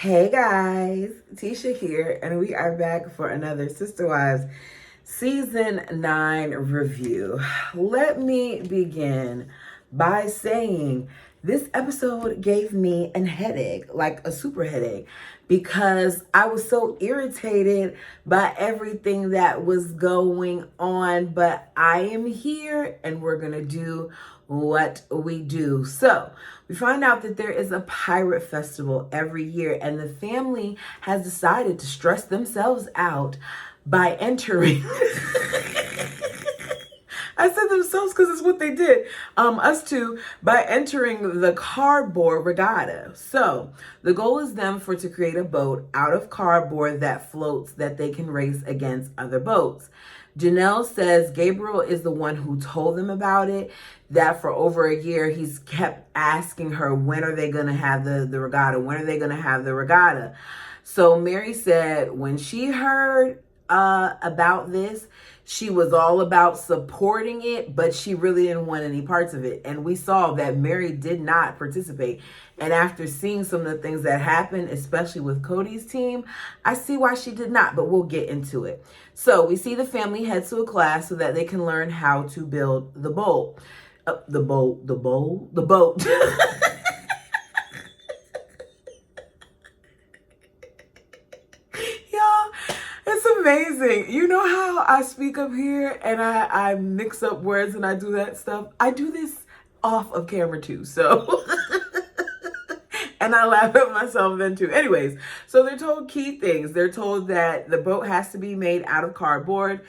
Hey guys, Tisha here, and we are back for another Sister Wives Season 9 review. Let me begin by saying this episode gave me a headache, like a super headache, because I was so irritated by everything that was going on. But I am here and we're going to do what we do. So we find out that there is a pirate festival every year, and the family has decided to stress themselves out by entering. I said themselves because it's what they did. Us two, by entering the cardboard regatta. So the goal is to create a boat out of cardboard that floats that they can race against other boats. Janelle says Gabriel is the one who told them about it, that for over a year he's kept asking her, when are they going to have the regatta? When are they going to have the regatta? So Mary said when she heard about this, she was all about supporting it, but she really didn't want any parts of it. And we saw that Mary did not participate. And after seeing some of the things that happened, especially with Cody's team, I see why she did not, but we'll get into it. So we see the family head to a class so that they can learn how to build the boat. The boat. It's amazing. You know how I speak up here and I mix up words and I do that stuff? I do this off of camera too, so. And I laugh at myself then too. Anyways, so they're told key things. They're told that the boat has to be made out of cardboard,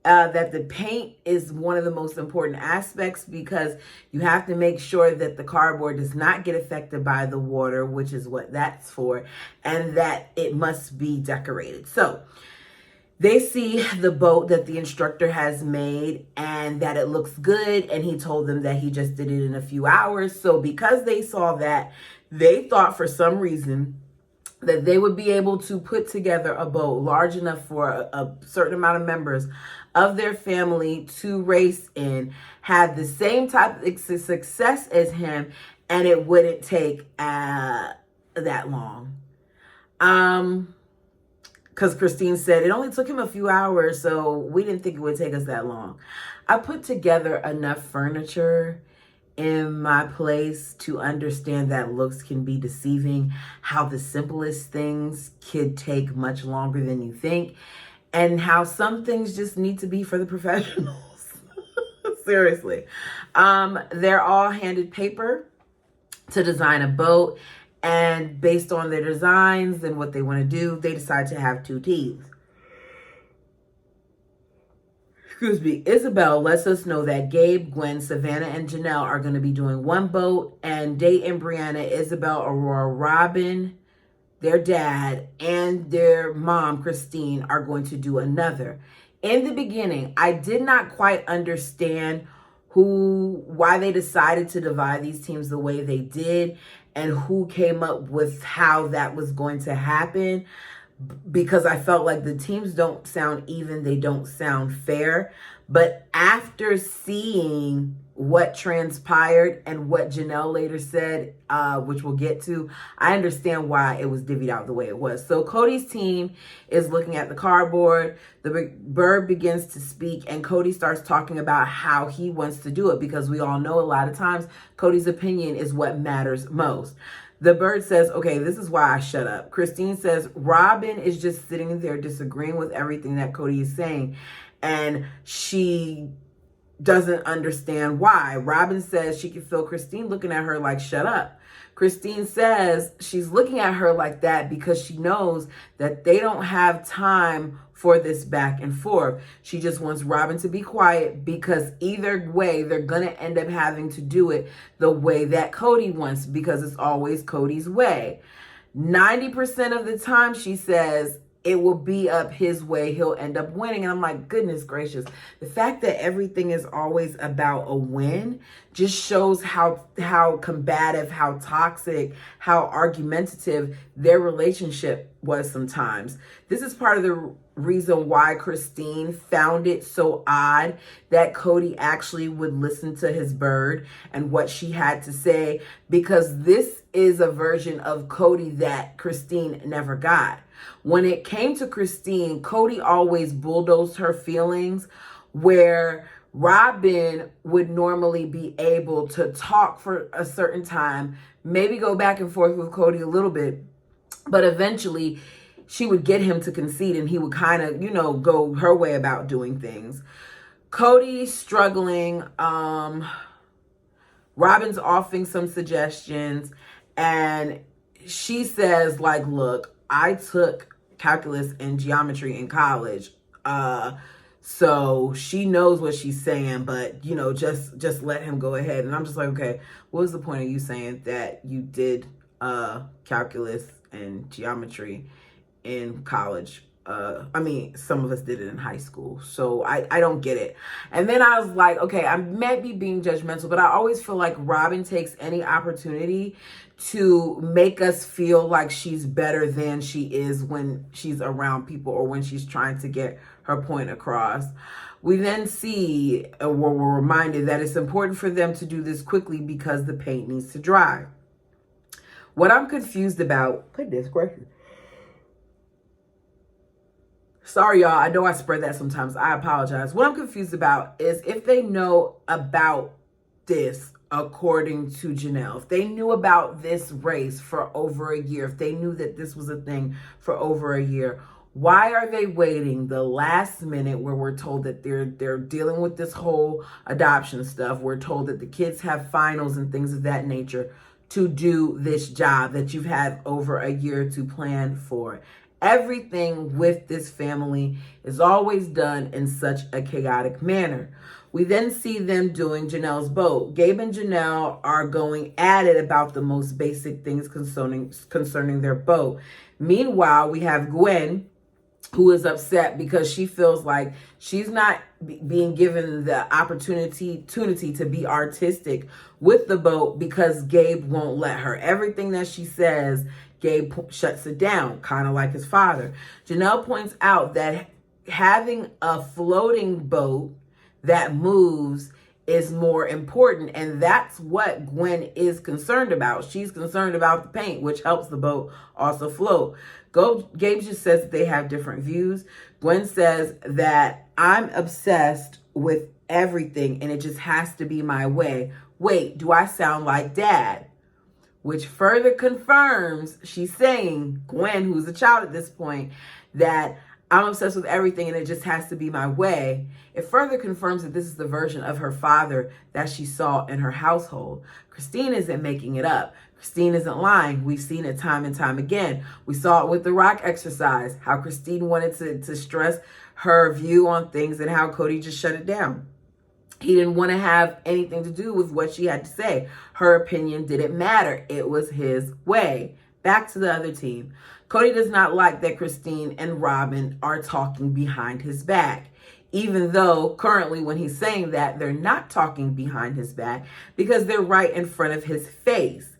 that the paint is one of the most important aspects because you have to make sure that the cardboard does not get affected by the water, which is what that's for, and that it must be decorated. So they see the boat that the instructor has made and that it looks good. And he told them that he just did it in a few hours. So because they saw that, they thought for some reason that they would be able to put together a boat large enough for a certain amount of members of their family to race in, have the same type of success as him, and it wouldn't take that long. Because Christine said it only took him a few hours, so we didn't think it would take us that long. I put together enough furniture in my place to understand that looks can be deceiving, how the simplest things could take much longer than you think, and how some things just need to be for the professionals. Seriously. They're all handed paper to design a boat. And based on their designs and what they want to do, they decide to have two teams. Excuse me. Isabel lets us know that Gabe, Gwen, Savannah, and Janelle are going to be doing one boat. And Dayton, Brianna, Isabel, Aurora, Robin, their dad, and their mom, Christine, are going to do another. In the beginning, I did not quite understand why they decided to divide these teams the way they did and who came up with how that was going to happen, because I felt like the teams don't sound even, they don't sound fair. But after seeing what transpired and what Janelle later said, which we'll get to, I understand why it was divvied out the way it was. So Cody's team is looking at the cardboard. The bird begins to speak, and Cody starts talking about how he wants to do it, because we all know a lot of times Cody's opinion is what matters most. The bird says, okay, this is why I shut up. Christine says, Robin is just sitting there disagreeing with everything that Cody is saying, and she doesn't understand why. Robin says she can feel Christine looking at her like, shut up. Christine says she's looking at her like that because she knows that they don't have time for this back and forth. She just wants Robin to be quiet, because either way, they're going to end up having to do it the way that Cody wants, because it's always Cody's way. 90% of the time, she says, it will be up his way. He'll end up winning. And I'm like, goodness gracious. The fact that everything is always about a win just shows how combative, how toxic, how argumentative their relationship was sometimes. This is part of the reason why Christine found it so odd that Cody actually would listen to his bird and what she had to say, because this is a version of Cody that Christine never got. When it came to Christine, Cody always bulldozed her feelings, where Robin would normally be able to talk for a certain time, maybe go back and forth with Cody a little bit, but eventually she would get him to concede and he would kind of, go her way about doing things. Cody's struggling. Robin's offering some suggestions, and she says, like, look, I took calculus and geometry in college. So she knows what she's saying, but, just let him go ahead. And I'm just like, okay, what was the point of you saying that you did calculus and geometry in college? Some of us did it in high school, so I don't get it. And then I was like, okay, I might be being judgmental, but I always feel like Robin takes any opportunity to make us feel like she's better than she is when she's around people or when she's trying to get her point across. We then see, we're reminded that it's important for them to do this quickly because the paint needs to dry. What I'm confused about, goodness gracious. Sorry, y'all. I know I spread that sometimes. I apologize. What I'm confused about is if they know about this, according to Janelle, if they knew about this race for over a year, if they knew that this was a thing for over a year, why are they waiting the last minute where we're told that they're dealing with this whole adoption stuff? We're told that the kids have finals and things of that nature to do this job that you've had over a year to plan for. Everything with this family is always done in such a chaotic manner. We then see them doing Janelle's boat. Gabe and Janelle are going at it about the most basic things concerning their boat. Meanwhile, we have Gwen, who is upset because she feels like she's not being given the opportunity to be artistic with the boat because Gabe won't let her. Everything that she says, Gabe shuts it down, kind of like his father. Janelle points out that having a floating boat that moves is more important, and that's what Gwen is concerned about. She's concerned about the paint, which helps the boat also float. Gabe just says that they have different views. Gwen says that I'm obsessed with everything and it just has to be my way. Wait, do I sound like Dad? Which further confirms she's saying, Gwen, who's a child at this point, that I'm obsessed with everything and it just has to be my way. It further confirms that this is the version of her father that she saw in her household. Christine isn't making it up. Christine isn't lying. We've seen it time and time again. We saw it with the rock exercise, how Christine wanted to stress her view on things and how Cody just shut it down. He didn't want to have anything to do with what she had to say. Her opinion didn't matter. It was his way. Back to the other team. Cody does not like that Christine and Robin are talking behind his back, even though currently when he's saying that, they're not talking behind his back because they're right in front of his face.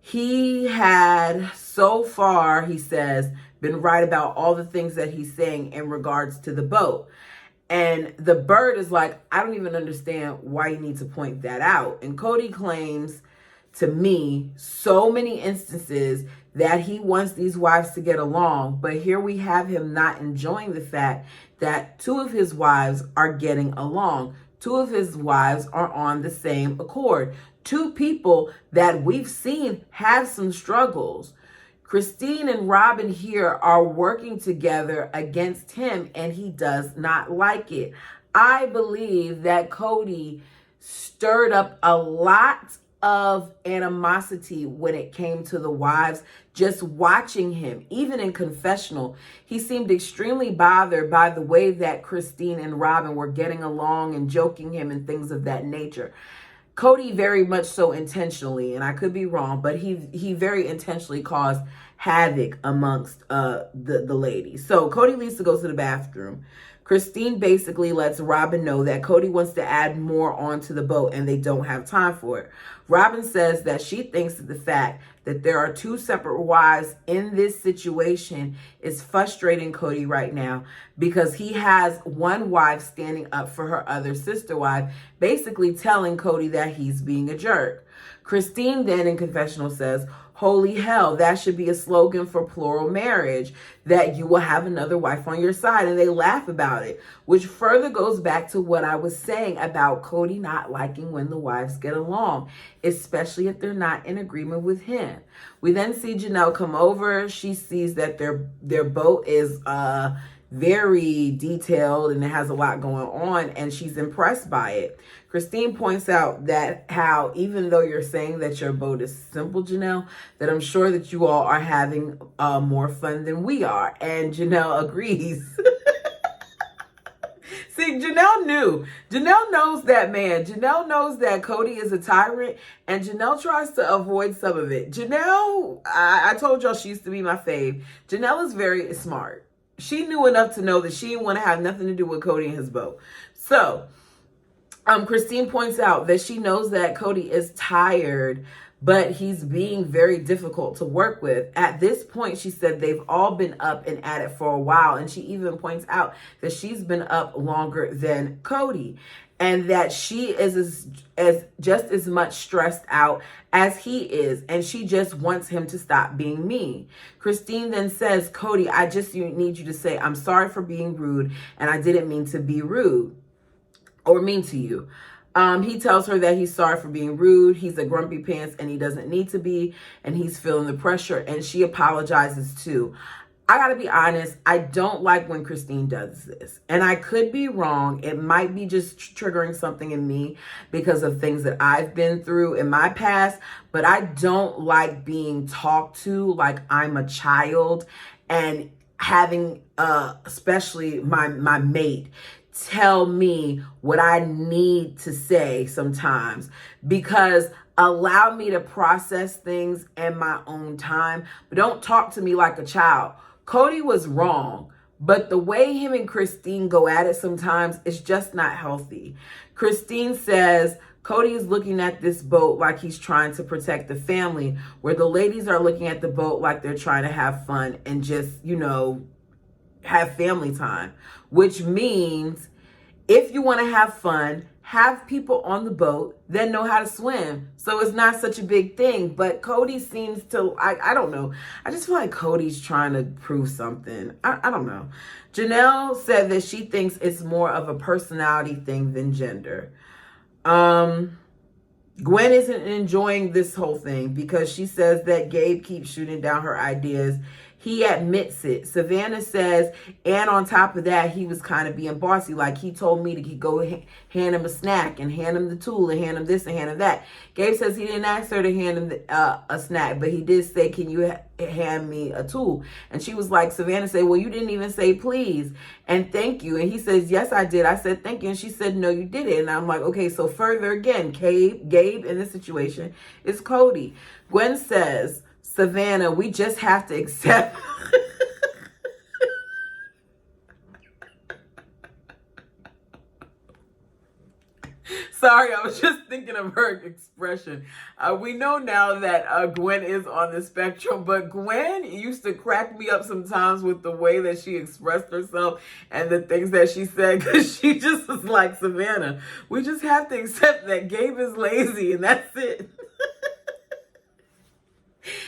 He had so far, he says, been right about all the things that he's saying in regards to the boat. And the bird is like, I don't even understand why you need to point that out. And Cody claims to me so many instances that he wants these wives to get along. But here we have him not enjoying the fact that two of his wives are getting along. Two of his wives are on the same accord. Two people that we've seen have some struggles. Christine and Robin here are working together against him, and he does not like it. I believe that Cody stirred up a lot of animosity when it came to the wives. Just watching him, even in confessional, he seemed extremely bothered by the way that Christine and Robin were getting along and joking him and things of that nature. Cody very much so intentionally, and I could be wrong, but he very intentionally caused havoc amongst the ladies. So Cody leaves to go to the bathroom. Christine basically lets Robin know that Cody wants to add more onto the boat and they don't have time for it. Robin says that she thinks that the fact that there are two separate wives in this situation is frustrating Cody right now because he has one wife standing up for her other sister wife, basically telling Cody that he's being a jerk. Christine then in confessional says, "Holy hell, that should be a slogan for plural marriage, that you will have another wife on your side." And they laugh about it, which further goes back to what I was saying about Cody not liking when the wives get along, especially if they're not in agreement with him. We then see Janelle come over. She sees that their boat is very detailed and it has a lot going on, and she's impressed by it. Christine points out that how even though you're saying that your boat is simple, Janelle, that I'm sure that you all are having more fun than we are. And Janelle agrees. See, Janelle knew. Janelle knows that man. Janelle knows that Cody is a tyrant, and Janelle tries to avoid some of it. Janelle, I told y'all she used to be my fave. Janelle is very smart. She knew enough to know that she didn't want to have nothing to do with Cody and his boat. So, Christine points out that she knows that Cody is tired, but he's being very difficult to work with. At this point, she said they've all been up and at it for a while, and she even points out that she's been up longer than Cody, and that she is just as much stressed out as he is, and she just wants him to stop being mean. Christine then says, "Cody, I just need you to say, I'm sorry for being rude, and I didn't mean to be rude or mean to you." He tells her that he's sorry for being rude. He's a grumpy pants and he doesn't need to be, and he's feeling the pressure, and she apologizes too. I gotta be honest, I don't like when Christine does this, and I could be wrong. It might be just triggering something in me because of things that I've been through in my past, but I don't like being talked to like I'm a child, and having especially my mate tell me what I need to say sometimes, because allow me to process things in my own time, but don't talk to me like a child. Cody was wrong, but the way him and Christine go at it sometimes is just not healthy. Christine says Cody is looking at this boat like he's trying to protect the family, where the ladies are looking at the boat like they're trying to have fun and just, have family time, which means if you want to have fun, have people on the boat that know how to swim, so it's not such a big thing. But Cody seems to, I don't know. I just feel like Cody's trying to prove something. I don't know. Janelle said that she thinks it's more of a personality thing than gender. Gwen isn't enjoying this whole thing because she says that Gabe keeps shooting down her ideas. He admits it. Savannah says, and on top of that, he was kind of being bossy. Like, he told me to go hand him a snack and hand him the tool and hand him this and hand him that. Gabe says he didn't ask her to hand him a snack, but he did say, "Can you hand me a tool?" And she was like, Savannah said, "Well, you didn't even say please and thank you." And he says, "Yes, I did. I said thank you." And she said, "No, you didn't." And I'm like, okay, so further again, Gabe in this situation is Cody. Gwen says, "Savannah, we just have to accept." Sorry, I was just thinking of her expression. We know now that Gwen is on the spectrum, but Gwen used to crack me up sometimes with the way that she expressed herself and the things that she said, because she just was like, "Savannah, we just have to accept that Gabe is lazy, and that's it."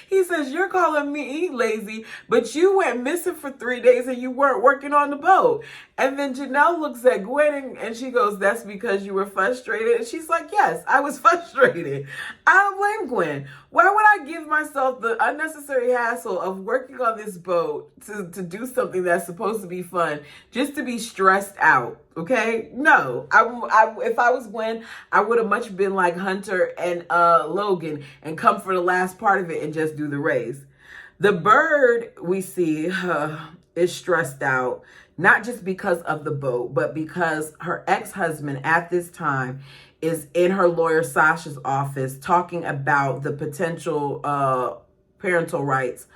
He says, "You're calling me lazy, but you went missing for 3 days and you weren't working on the boat." And then Janelle looks at Gwen and she goes, "That's because you were frustrated." And she's like, "Yes, I was frustrated." I don't blame Gwen. Why would I give myself the unnecessary hassle of working on this boat to do something that's supposed to be fun just to be stressed out? Okay? No. If I was Gwen, I would have much been like Hunter and Logan and come for the last part of it and just do the race. The bird we see is stressed out, not just because of the boat, but because her ex-husband at this time is in her lawyer Sasha's office talking about the potential parental rights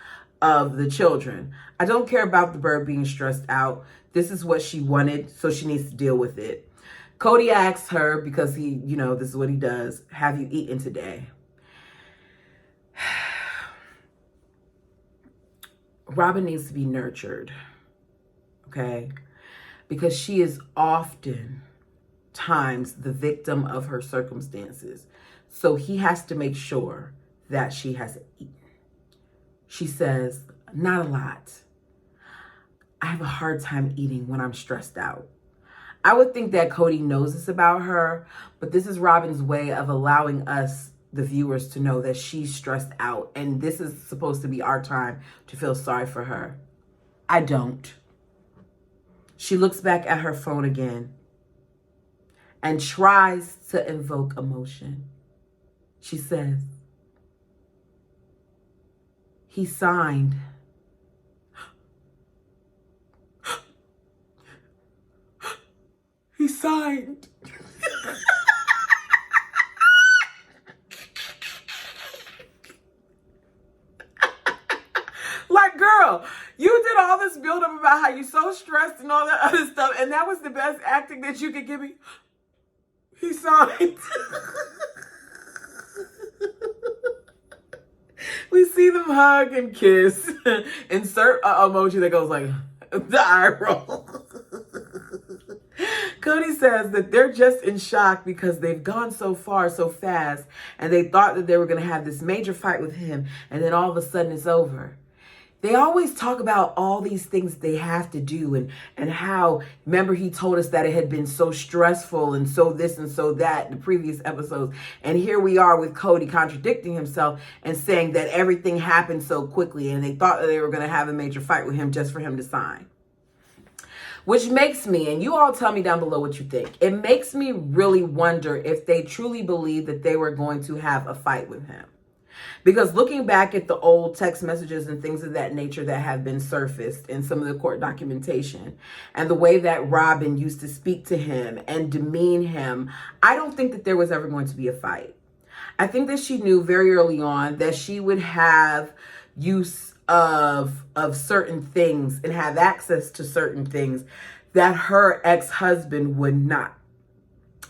of the children. I don't care about the bird being stressed out. This is what she wanted, so she needs to deal with it. Cody asks her, because he, this is what he does, have you eaten today? Robin needs to be nurtured, okay? Because she is often times the victim of her circumstances. So he has to make sure that she has eaten. She says, not a lot. I have a hard time eating when I'm stressed out. I would think that Cody knows this about her, but this is Robin's way of allowing us, the viewers, to know that she's stressed out. And this is supposed to be our time to feel sorry for her. I don't. She looks back at her phone again and tries to invoke emotion. She says, he signed. He signed. Like, girl, you did all this buildup about how you're so stressed and all that other stuff, and that was the best acting that you could give me. He signed. We see them hug and kiss. Insert an emoji that goes like the eye roll. Cody says that they're just in shock because they've gone so far so fast, and they thought that they were going to have this major fight with him, and then all of a sudden it's over. They always talk about all these things they have to do, and how, remember, he told us that it had been so stressful and so this and so that in the previous episodes. And here we are with Cody contradicting himself and saying that everything happened so quickly, and they thought that they were going to have a major fight with him just for him to sign. Which makes me, and you all tell me down below what you think, it makes me really wonder if they truly believe that they were going to have a fight with him. Because looking back at the old text messages and things of that nature that have been surfaced in some of the court documentation, and the way that Robin used to speak to him and demean him, I don't think that there was ever going to be a fight. I think that she knew very early on that she would have use of certain things and have access to certain things that her ex-husband would not.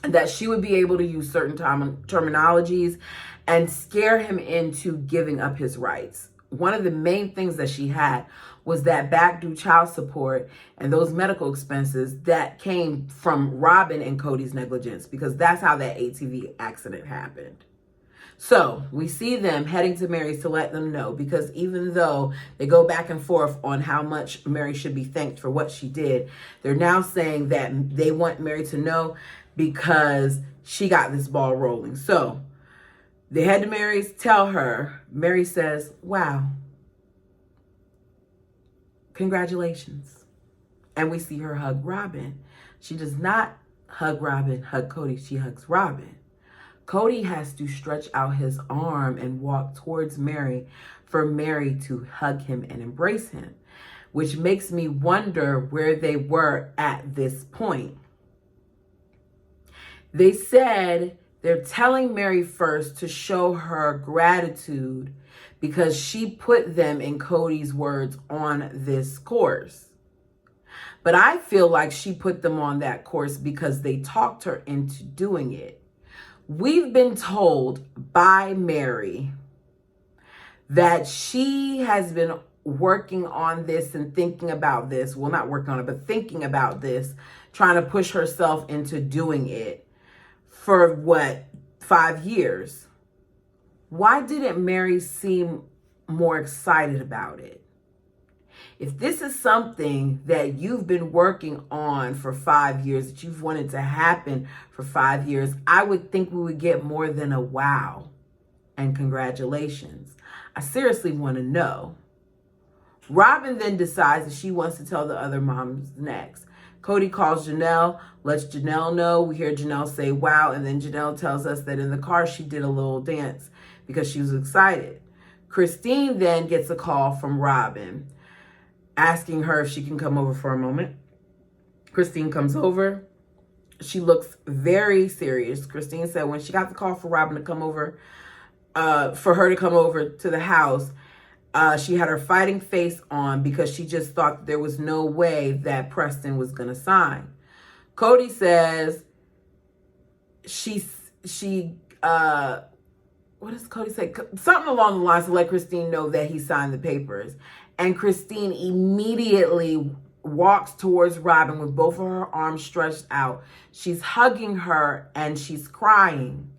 That she would be able to use certain terminologies and scare him into giving up his rights. One of the main things that she had was that back due child support and those medical expenses that came from Robin and Cody's negligence, because that's how that ATV accident happened. So we see them heading to Mary's to let them know, because even though they go back and forth on how much Mary should be thanked for what she did, they're now saying that they want Mary to know because she got this ball rolling. So they head to Mary's, tell her. Mary says, wow, congratulations. And we see her hug Robin. She does not hug Cody. She hugs Robin. Cody has to stretch out his arm and walk towards Mary for Mary to hug him and embrace him, which makes me wonder where they were at this point. They said they're telling Mary first to show her gratitude because she put them, in Cody's words, on this course. But I feel like she put them on that course because they talked her into doing it. We've been told by Mary that she has been working on this and thinking about this. Well, not working on it, but thinking about this, trying to push herself into doing it for 5 years. Why didn't Mary seem more excited about it? If this is something that you've been working on for 5 years, that you've wanted to happen for 5 years, I would think we would get more than a wow and congratulations. I seriously want to know. Robin then decides that she wants to tell the other moms next. Cody calls Janelle, lets Janelle know. We hear Janelle say, wow. And then Janelle tells us that in the car, she did a little dance because she was excited. Christine then gets a call from Robin asking her if she can come over for a moment. Christine comes over. She looks very serious. Christine said when she got the call for Robin to come over, for her to come over to the house, She had her fighting face on because she just thought there was no way that Preston was going to sign. Cody says what does Cody say? Something along the lines to let Christine know that he signed the papers. And Christine immediately walks towards Robin with both of her arms stretched out. She's hugging her and she's crying.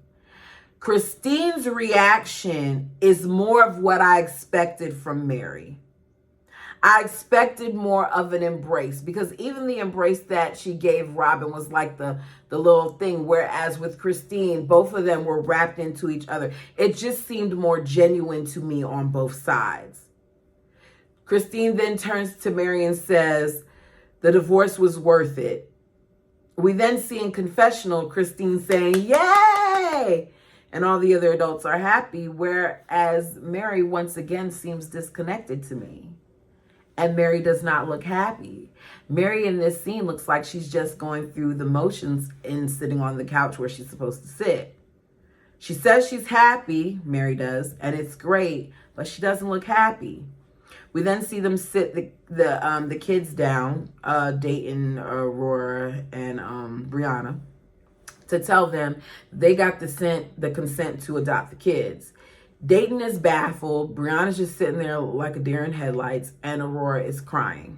Christine's reaction is more of what I expected from Mary. I expected more of an embrace, because even the embrace that she gave Robin was like the little thing, whereas with Christine, both of them were wrapped into each other. It just seemed more genuine to me on both sides. Christine then turns to Mary and says, the divorce was worth it. We then see in confessional Christine saying, yay! And all the other adults are happy, whereas Mary once again seems disconnected to me. And Mary does not look happy. Mary in this scene looks like she's just going through the motions and sitting on the couch where she's supposed to sit. She says she's happy, Mary does, and it's great, but she doesn't look happy. We then see them sit the kids down, Dayton, Aurora, and Brianna, to tell them they got the consent to adopt the kids. Dayton is baffled. Brianna's just sitting there like a deer in headlights, and Aurora is crying.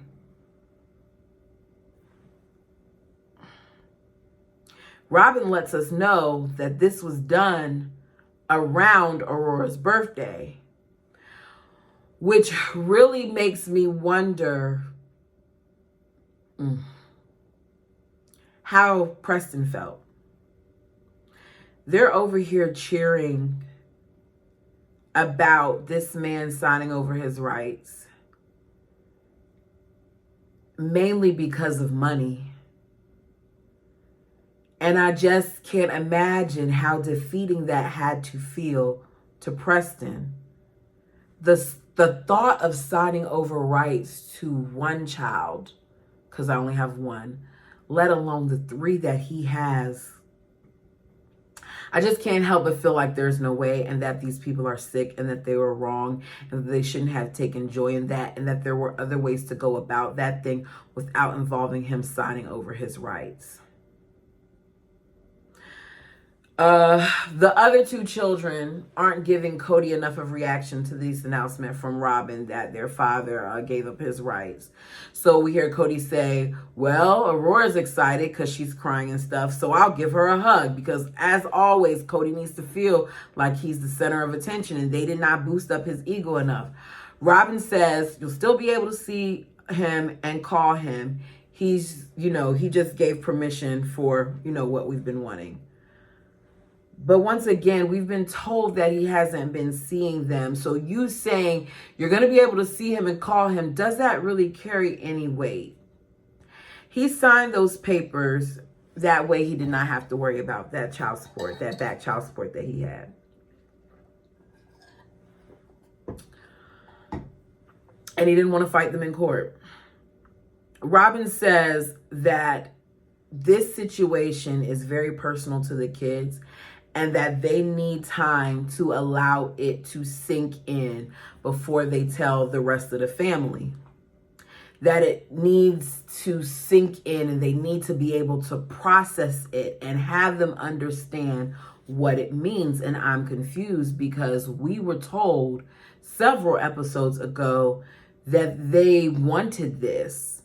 Robin lets us know that this was done around Aurora's birthday, which really makes me wonder how Preston felt. They're over here cheering about this man signing over his rights, mainly because of money. And I just can't imagine how defeating that had to feel to Preston. The thought of signing over rights to one child, because I only have one, let alone the 3 that he has, I just can't help but feel like there's no way, and that these people are sick, and that they were wrong, and that they shouldn't have taken joy in that, and that there were other ways to go about that thing without involving him signing over his rights. The other 2 children aren't giving Cody enough of reaction to this announcement from Robin that their father gave up his rights. So we hear Cody say, well, Aurora's excited because she's crying and stuff, so I'll give her a hug, because as always, Cody needs to feel like he's the center of attention, and they did not boost up his ego enough. Robin says, you'll still be able to see him and call him. He's, he just gave permission for, what we've been wanting. But once again, we've been told that he hasn't been seeing them. So you saying you're going to be able to see him and call him, does that really carry any weight? He signed those papers. That way he did not have to worry about that child support, that back child support that he had. And he didn't want to fight them in court. Robin says that this situation is very personal to the kids, and that they need time to allow it to sink in before they tell the rest of the family. That it needs to sink in, and they need to be able to process it and have them understand what it means. And I'm confused, because we were told several episodes ago that they wanted this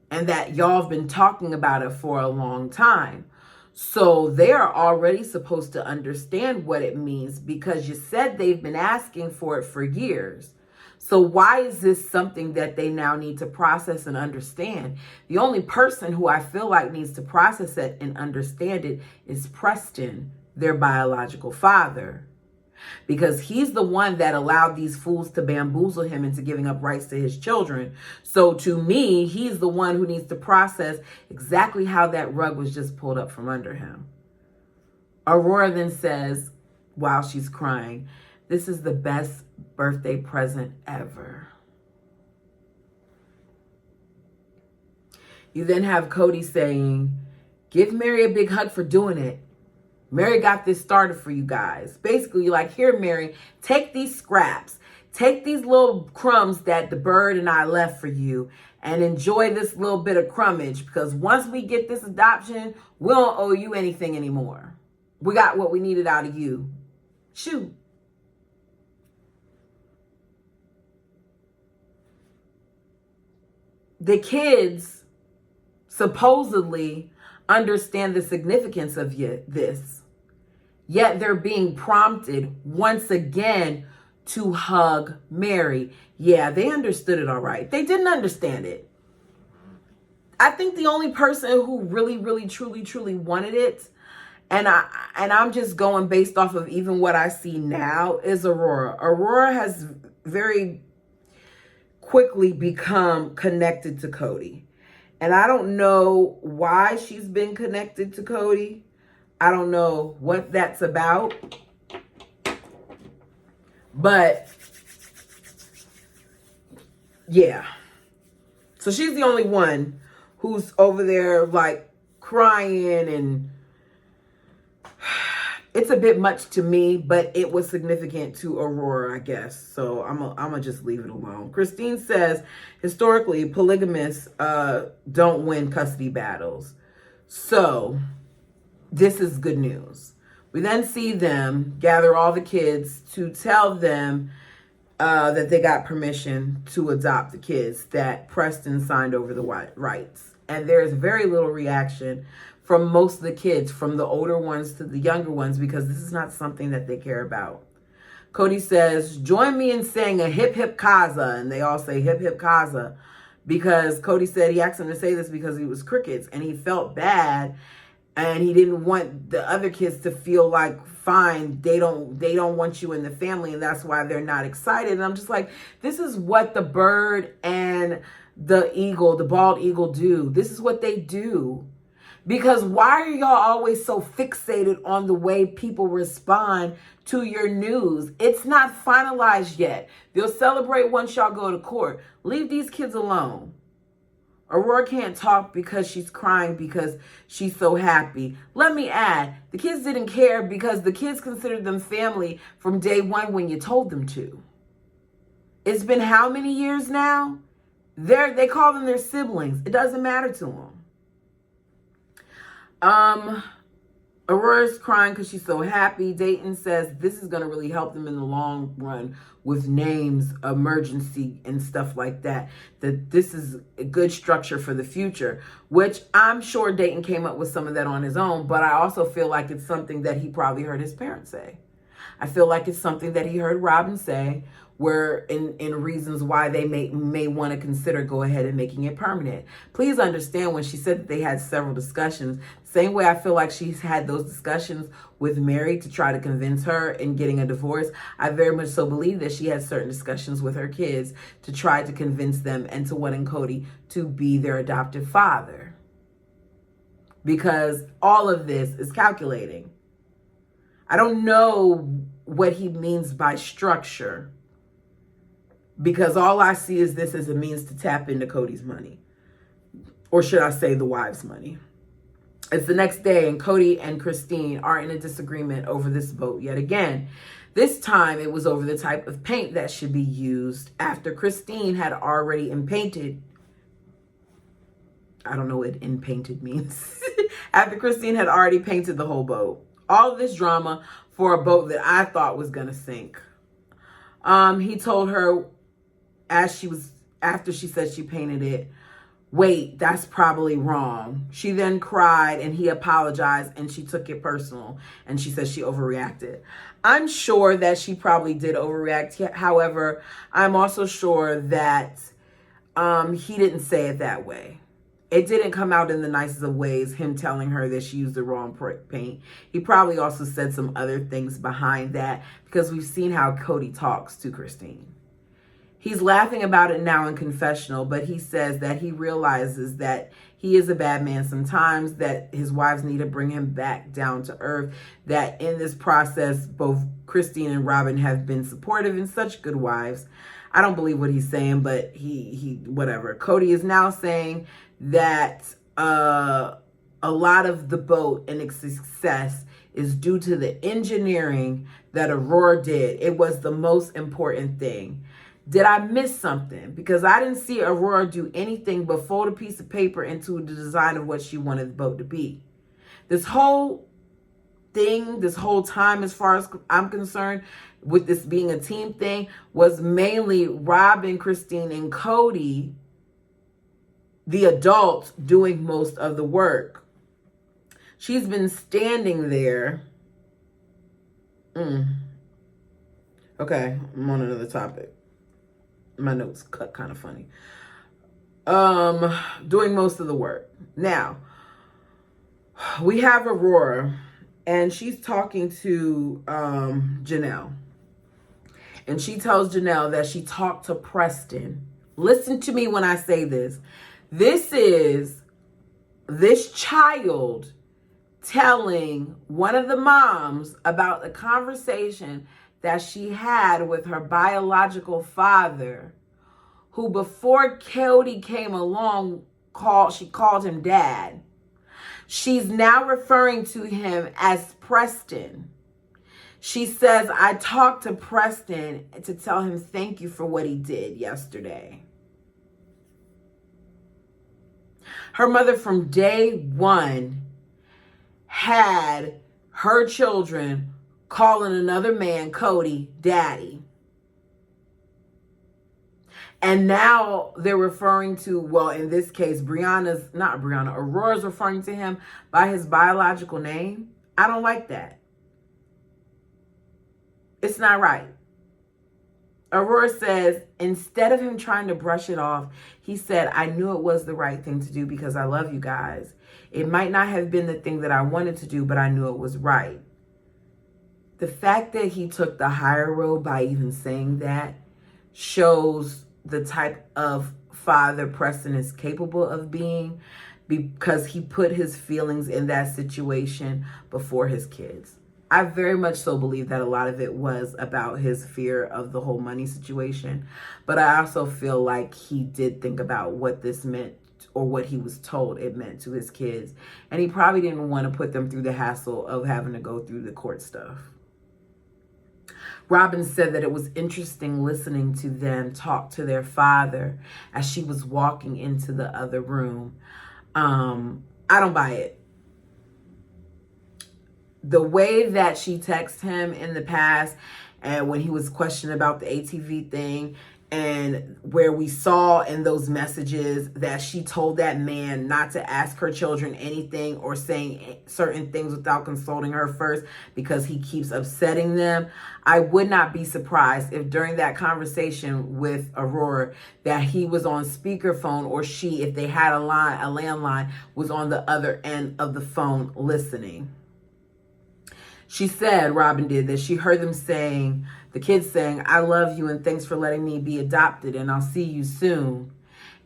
and that y'all have been talking about it for a long time. So they are already supposed to understand what it means, because you said they've been asking for it for years. So why is this something that they now need to process and understand? The only person who I feel like needs to process it and understand it is Preston, their biological father, because he's the one that allowed these fools to bamboozle him into giving up rights to his children. So to me, he's the one who needs to process exactly how that rug was just pulled up from under him. Aurora then says, while she's crying, this is the best birthday present ever. You then have Cody saying, give Mary a big hug for doing it. Mary got this started for you guys. Basically, like, here, Mary, take these scraps. Take these little crumbs that the bird and I left for you and enjoy this little bit of crumbage, because once we get this adoption, we don't owe you anything anymore. We got what we needed out of you. Shoot. The kids supposedly understand the significance of this, yet they're being prompted once again to hug Mary. Yeah, they understood it all right. They didn't understand it. I think the only person who really, really, truly, truly wanted it, and I'm just going based off of even what I see now, is Aurora. Aurora has very quickly become connected to Cody. And I don't know why she's been connected to Cody. I don't know what that's about. But yeah. So she's the only one who's over there like crying, and it's a bit much to me, but it was significant to Aurora, I guess. So I'm gonna just leave it alone. Christine says, historically, polygamists don't win custody battles. So this is good news. We then see them gather all the kids to tell them that they got permission to adopt the kids, that Preston signed over the rights. And there's very little reaction from most of the kids, from the older ones to the younger ones, because this is not something that they care about. Cody says, join me in saying a hip hip kaza. And they all say hip hip kaza, because Cody said he asked them to say this because he was crickets and he felt bad, and he didn't want the other kids to feel like, fine, they don't want you in the family, and that's why they're not excited. And I'm just like, this is what the bird and the eagle, the bald eagle, do. This is what they do. Because why are y'all always so fixated on the way people respond to your news? It's not finalized yet. They'll celebrate once y'all go to court. Leave these kids alone. Aurora can't talk because she's crying because she's so happy. Let me add, the kids didn't care because the kids considered them family from day one when you told them to. It's been how many years now? They call them their siblings. It doesn't matter to them. Aurora's crying because she's so happy. Dayton says this is going to really help them in the long run with names, emergency, and stuff like that. That this is a good structure for the future, which I'm sure Dayton came up with some of that on his own, but I also feel like it's something that he probably heard his parents say. I feel like it's something that he heard Robin say, where in reasons why they may want to consider go ahead and making it permanent. Please understand, when she said that they had several discussions, same way I feel like she's had those discussions with Mary to try to convince her in getting a divorce, I very much so believe that she had certain discussions with her kids to try to convince them and to wanting Cody to be their adoptive father. Because all of this is calculating. I don't know what he means by structure, because all I see is this as a means to tap into Cody's money. Or should I say the wife's money. It's the next day and Cody and Christine are in a disagreement over this boat yet again. This time it was over the type of paint that should be used after Christine had already painted. I don't know what painted means. After Christine had already painted the whole boat. All of this drama for a boat that I thought was going to sink. He told her after she said she painted it, wait, that's probably wrong. She then cried and he apologized and she took it personal and she said she overreacted. I'm sure that she probably did overreact. However, I'm also sure that he didn't say it that way. It didn't come out in the nicest of ways, him telling her that she used the wrong paint. He probably also said some other things behind that, because we've seen how Cody talks to Christine. He's laughing about it now in confessional, but he says that he realizes that he is a bad man sometimes, that his wives need to bring him back down to earth, that in this process, both Christine and Robin have been supportive and such good wives. I don't believe what he's saying, but he whatever. Cody is now saying that a lot of the boat and its success is due to the engineering that Aurora did. It was the most important thing. Did I miss something? Because I didn't see Aurora do anything but fold a piece of paper into the design of what she wanted the boat to be. This whole thing, this whole time, as far as I'm concerned, with this being a team thing, was mainly Robin, Christine, and Cody, the adults, doing most of the work. She's been standing there. Okay, I'm on another topic. My notes cut kind of funny. Doing most of the work. Now, we have Aurora, and she's talking to Janelle. And she tells Janelle that she talked to Preston. Listen to me when I say this. This is this child telling one of the moms about the conversation that she had with her biological father, who before Cody came along, she called him Dad. She's now referring to him as Preston. She says, I talked to Preston to tell him thank you for what he did yesterday. Her mother from day one had her children calling another man, Cody, Daddy. And now they're referring to, well, in this case, Aurora's referring to him by his biological name. I don't like that. It's not right. Aurora says, instead of him trying to brush it off, he said, I knew it was the right thing to do because I love you guys. It might not have been the thing that I wanted to do, but I knew it was right. The fact that he took the higher road by even saying that shows the type of father Preston is capable of being, because he put his feelings in that situation before his kids. I very much so believe that a lot of it was about his fear of the whole money situation. But I also feel like he did think about what this meant, or what he was told it meant to his kids. And he probably didn't want to put them through the hassle of having to go through the court stuff. Robin said that it was interesting listening to them talk to their father as she was walking into the other room. I don't buy it. The way that she texted him in the past, and when he was questioned about the ATV thing, and where we saw in those messages that she told that man not to ask her children anything or saying certain things without consulting her first because he keeps upsetting them. I would not be surprised if during that conversation with Aurora that he was on speakerphone, or she, if they had a landline, was on the other end of the phone listening. She said, Robin did, that she heard them saying, the kids saying, I love you and thanks for letting me be adopted and I'll see you soon.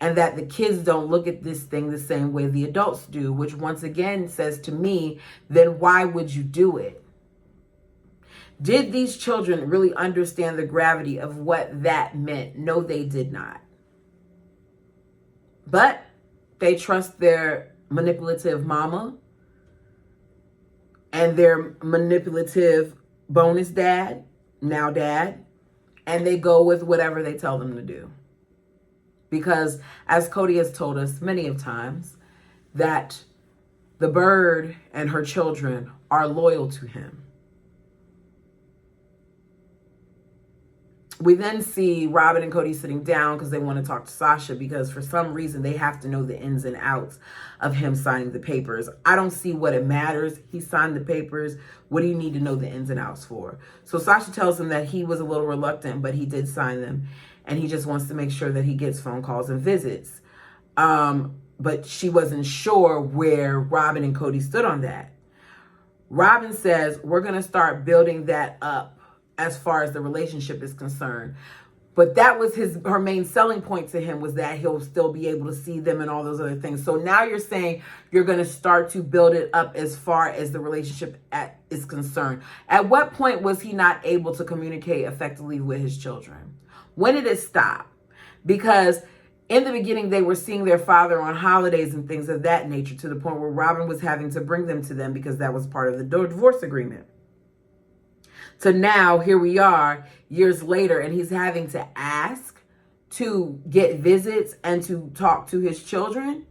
And that the kids don't look at this thing the same way the adults do, which once again says to me, then why would you do it? Did these children really understand the gravity of what that meant? No, they did not. But they trust their manipulative mama and their manipulative bonus dad, now dad, and they go with whatever they tell them to do. Because as Cody has told us many of times, that the bird and her children are loyal to him. We then see Robin and Cody sitting down because they want to talk to Sasha, because for some reason they have to know the ins and outs of him signing the papers. I don't see what it matters. He signed the papers. What do you need to know the ins and outs for? So Sasha tells him that he was a little reluctant, but he did sign them. And he just wants to make sure that he gets phone calls and visits. But she wasn't sure where Robin and Cody stood on that. Robin says, we're going to start building that up as far as the relationship is concerned. But that was her main selling point to him, was that he'll still be able to see them and all those other things. So now you're saying you're going to start to build it up as far as the relationship is concerned. At what point was he not able to communicate effectively with his children? When did it stop? Because in the beginning, they were seeing their father on holidays and things of that nature, to the point where Robin was having to bring them to them because that was part of the divorce agreement. to now here we are years later, and he's having to ask to get visits and to talk to his children.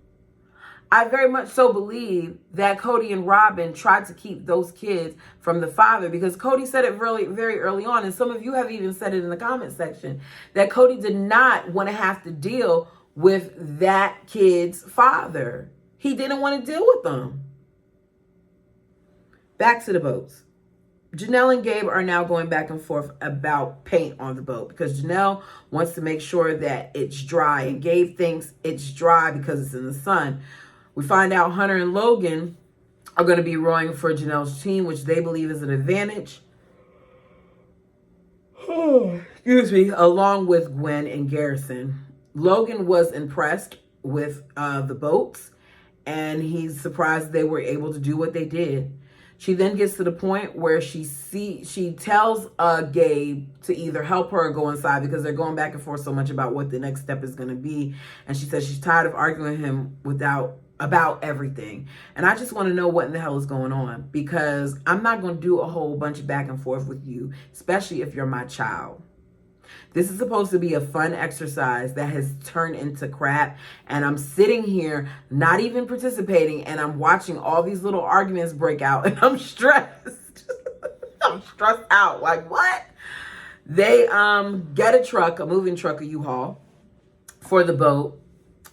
I very much so believe that Cody and Robin tried to keep those kids from the father, because Cody said it really very early on, and some of you have even said it in the comment section, that Cody did not want to have to deal with that kid's father. He didn't want to deal with them. Back to the boats. Janelle and Gabe are now going back and forth about paint on the boat, because Janelle wants to make sure that it's dry, and Gabe thinks it's dry because it's in the sun. We find out Hunter and Logan are going to be rowing for Janelle's team, which they believe is an advantage. Excuse me, along with Gwen and Garrison. Logan was impressed with the boats, and he's surprised they were able to do what they did. She then gets to the point where she tells Gabe to either help her or go inside, because they're going back and forth so much about what the next step is going to be. And she says she's tired of arguing with him about everything. And I just want to know what in the hell is going on, because I'm not going to do a whole bunch of back and forth with you, especially if you're my child. This is supposed to be a fun exercise that has turned into crap. And I'm sitting here not even participating, and I'm watching all these little arguments break out, and I'm stressed. I'm stressed out. Like, what? They get a truck, a moving truck, a U-Haul for the boat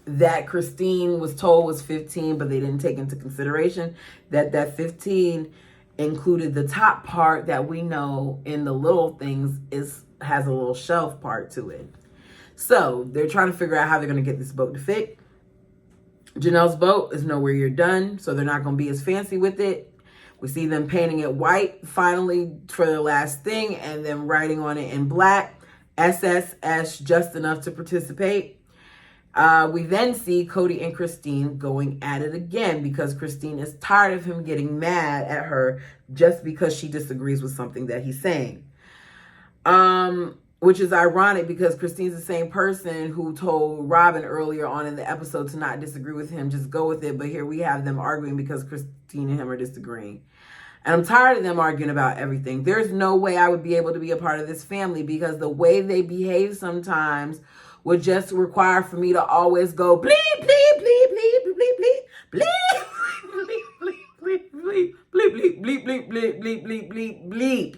that Christine was told was 15, but they didn't take into consideration that 15 included the top part that we know in the little things has a little shelf part to it. So they're trying to figure out how they're going to get this boat to fit. Janelle's boat is nowhere near done, so they're not going to be as fancy with it. We see them painting it white finally for the last thing, and then writing on it in black, SSS, just enough to participate. We then see Cody and Christine going at it again, because Christine is tired of him getting mad at her just because she disagrees with something that he's saying. Which is ironic, because Christine's the same person who told Robin earlier on in the episode to not disagree with him, just go with it. But here we have them arguing because Christine and him are disagreeing. And I'm tired of them arguing about everything. There's no way I would be able to be a part of this family, because the way they behave sometimes would just require for me to always go bleep, bleep, bleep, bleep, bleep, bleep, bleep, bleep, bleep, bleep, bleep, bleep, bleep, bleep, bleep, bleep, bleep, bleep, bleep.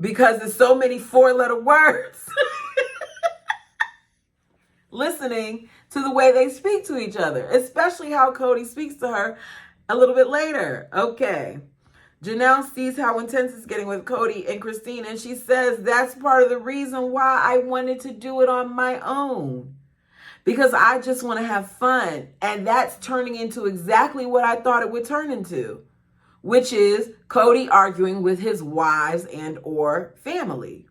Because there's so many 4-letter words. Listening to the way they speak to each other, especially how Cody speaks to her a little bit later. Okay. Janelle sees how intense it's getting with Cody and Christine, and she says that's part of the reason why I wanted to do it on my own. Because I just want to have fun. And that's turning into exactly what I thought it would turn into, which is Cody arguing with his wives and or family.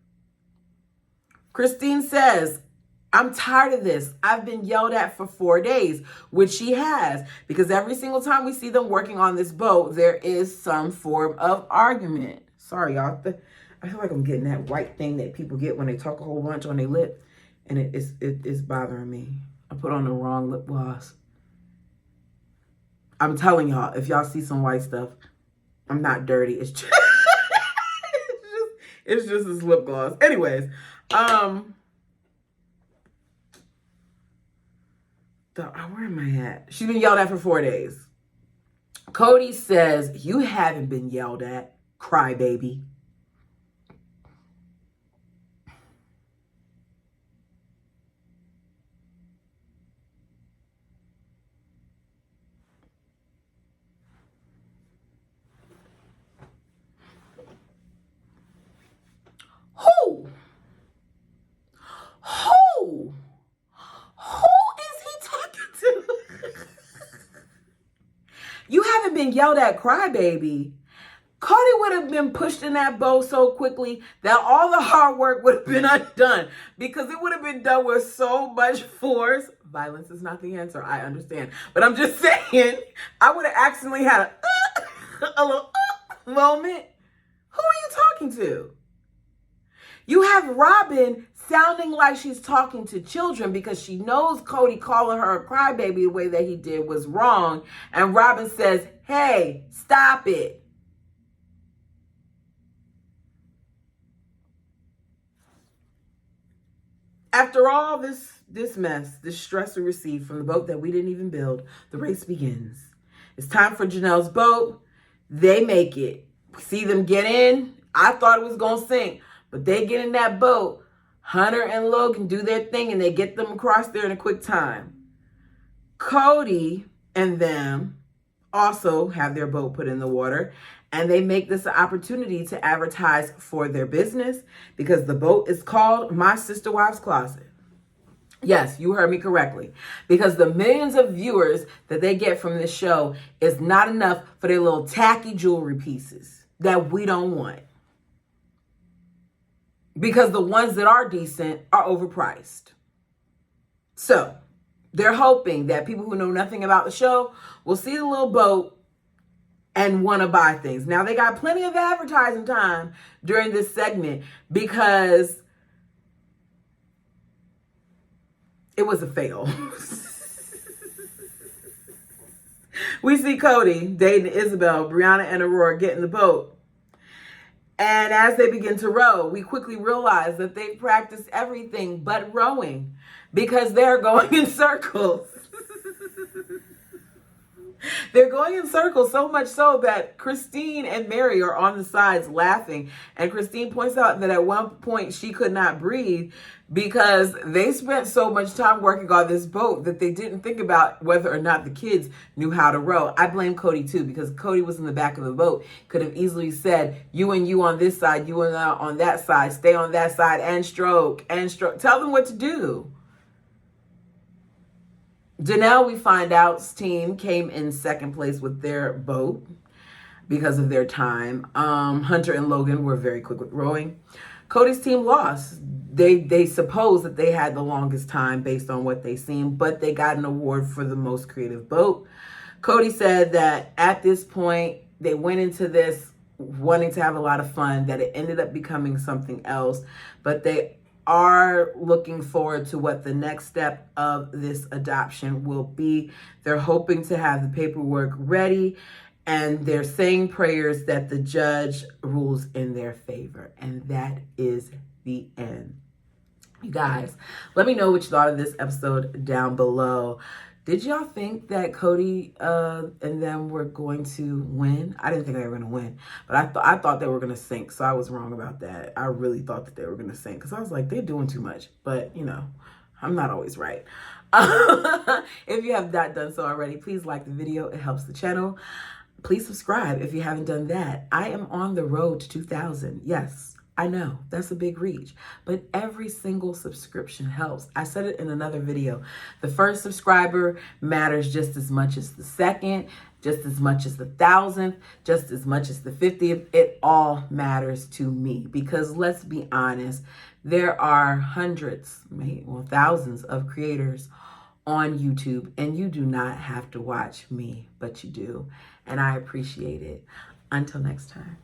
Christine says, I'm tired of this. I've been yelled at for 4 days, which she has, because every single time we see them working on this boat, there is some form of argument. Sorry, y'all. I feel like I'm getting that white thing that people get when they talk a whole bunch on their lip, and it's bothering me. I put on the wrong lip gloss. I'm telling y'all, if y'all see some white stuff, I'm not dirty. It's just, it's just this lip gloss. Anyways, where am I at? She's been yelled at for 4 days. Cody says, you haven't been yelled at, crybaby. Who? You haven't been yelled at, crybaby. Cody would have been pushed in that boat so quickly that all the hard work would have been undone, because it would have been done with so much force. Violence is not the answer, I understand. But I'm just saying, I would have accidentally had a little moment. Who are you talking to? You have Robin sounding like she's talking to children, because she knows Cody calling her a crybaby the way that he did was wrong. And Robin says, hey, stop it. After all this mess, this stress we received from the boat that we didn't even build, the race begins. It's time for Janelle's boat. They make it. We see them get in. I thought it was going to sink, but they get in that boat. Hunter and Logan do their thing, and they get them across there in a quick time. Cody and them also have their boat put in the water, and they make this an opportunity to advertise for their business because the boat is called My Sister Wives Closet. Yes, you heard me correctly. Because the millions of viewers that they get from this show is not enough for their little tacky jewelry pieces that we don't want. Because the ones that are decent are overpriced. So they're hoping that people who know nothing about the show will see the little boat and want to buy things. Now, they got plenty of advertising time during this segment because it was a fail. We see Cody dating Isabel, Brianna, and Aurora get in the boat. And as they begin to row, we quickly realize that they've practiced everything but rowing because they're going in circles. They're going in circles, so much so that Christine and Mary are on the sides laughing. And Christine points out that at one point she could not breathe because they spent so much time working on this boat that they didn't think about whether or not the kids knew how to row. I blame Cody too, because Cody was in the back of the boat. Could have easily said, you and you on this side, you and I on that side, stay on that side and stroke and stroke. Tell them what to do. Janelle, we find out, team came in second place with their boat because of their time. Hunter and Logan were very quick with rowing. Cody's team lost. They suppose that they had the longest time based on what they seen, but they got an award for the most creative boat. Cody said that at this point, they went into this wanting to have a lot of fun, that it ended up becoming something else, but they are looking forward to what the next step of this adoption will be. They're hoping to have the paperwork ready, and they're saying prayers that the judge rules in their favor. And that is the end. You guys, let me know what you thought of this episode down below. Did y'all think that Cody and them were going to win? I didn't think they were going to win, but I thought they were going to sink, so I was wrong about that. I really thought that they were going to sink because I was like, they're doing too much, but you know, I'm not always right. If you have not done so already, please like the video. It helps the channel. Please subscribe if you haven't done that. I am on the road to 2,000. Yes. I know that's a big reach, but every single subscription helps. I said it in another video. The first subscriber matters just as much as the second, just as much as the 1,000th, just as much as the 50th. It all matters to me because let's be honest, there are hundreds, maybe thousands of creators on YouTube, and you do not have to watch me, but you do. And I appreciate it. Until next time.